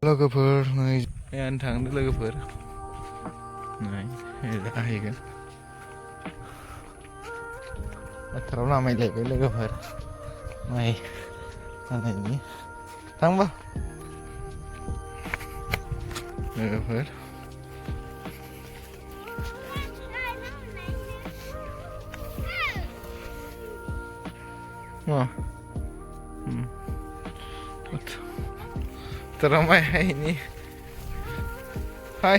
लोगोफोर नै आं थांदों लोगोफोर नै जाहैगोन फोथाराव नामायलायबाय लोगोफोर माइ हानायनि थांबा लोगोफोर फोथाराव माइ हायैनि हाय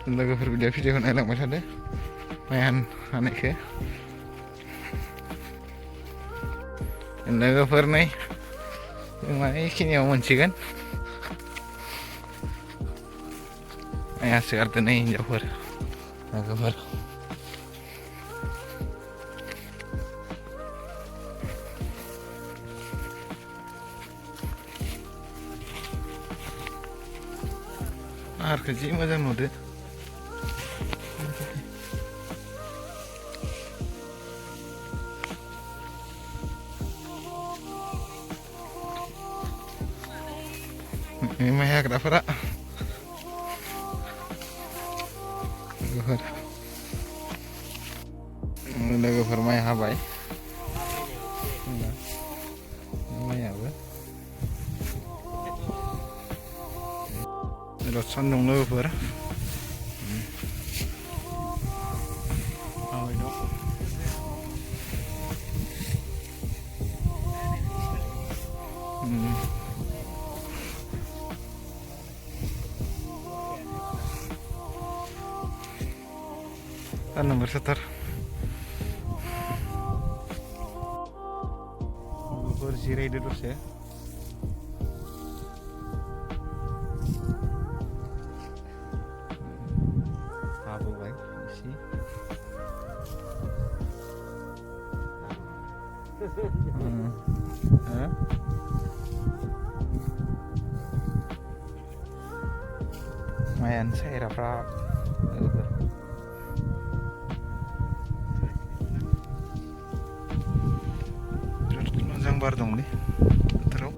लोगोफोर भिडिअ नायलांबाय थादो माइ हानायखौ लोगोफोर नै जों माने बेखिनियाव मोनसिगोन माइ हासोगारदों नै हिन्जावफोर लोगोफोर पाहारखौ जि मोजां नुदो माइ हाग्राफोरा लोगोफोर माइ हाबाय माइयाबो बिराद सान्दुं लोगोफोर सान्दुं गोसाथार लोगोफोर जिरायदो दसे हाबोबाय एसे माइयानो सायराफ्रा लोगोफोर बिराद मोजां बार दंलै फोथाराव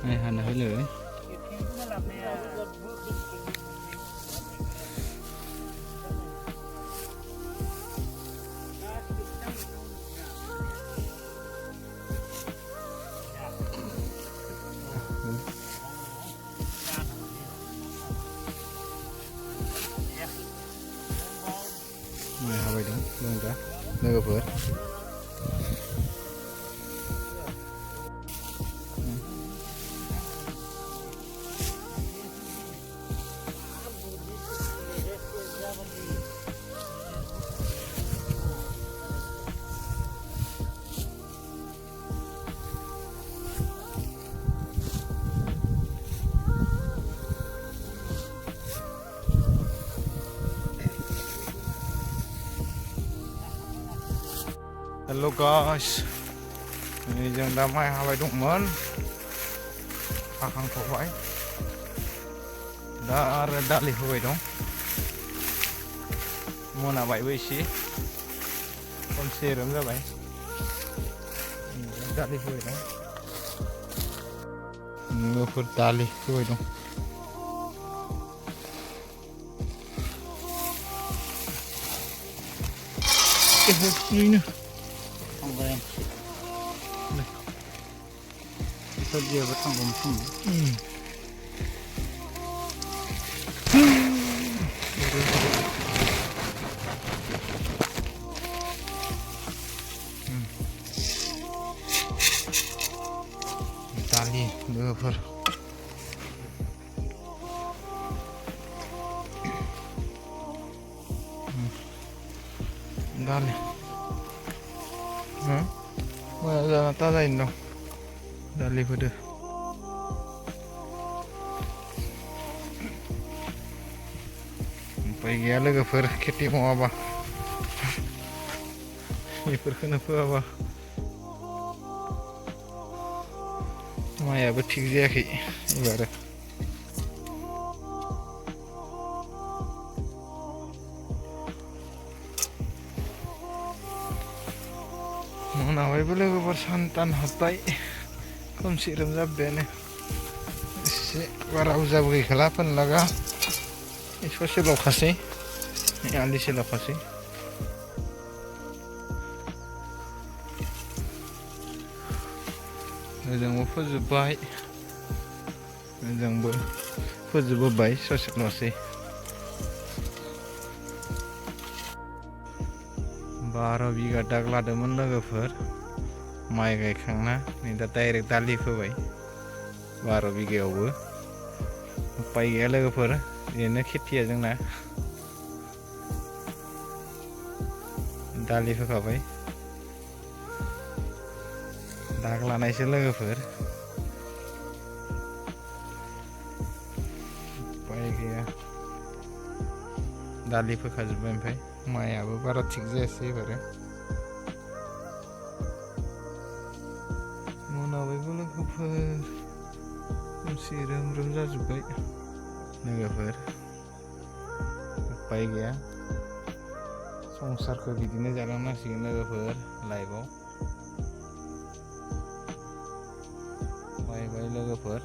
माइ हानो फैलायबाय माइ हाबाय दं जों दा लोगोफोर हेलो गाइस नै जों दा माइ हाबाय दंमोन हाखांथ'बाय दा आरो दालि होबाय दं मोनाबायबो एसे खनसे एरम जाबाय दालि होबाय दं लोगोफोर दालि होबाय दं ओरैनो Dia bertanggung jawab. Tali, lover. Tali. Mana tak lain dong. Dali pada sampai gaya लोगोफोर खेथि मावाबा बेफोरखौनो फोआबा माइयाबो थिग जायाखै एबारो मोनाबायबो लोगोफोर सान थान हाबबाय खोमसि रोमजाबबायानो एसे बारा बुरजाबो गैखाला फोनो लागा ससेल'खासै आलिसेल'खासै ओजोंबो फोजोब्बाय ओजोंबो फोजोबबोबाय ससेल'सै 12 बिगा दाग लादोंमोन लोगोफोर माइ गायखांना नै दा डाइरेक्ट दालि फोबाय 12 बिगायावबो उपाय गैया लोगोफोर बेनो खेथिया जोंना दालि फोखाबाय दाग लानायसो लोगोफोर उपाय गैया दालि फोखाजोब्बाय ओमफ्राय माइयाबो बारा थिग जायासै एबारो मोनाबायबो लोगोफोर खोमसि रोम रोम जाजोब्बाय लोगोफोर उपाय गैया संसारखौ बिदिनो जालांनांसिगोन लोगोफोर लाइफआव बाय बाय लोगोफोर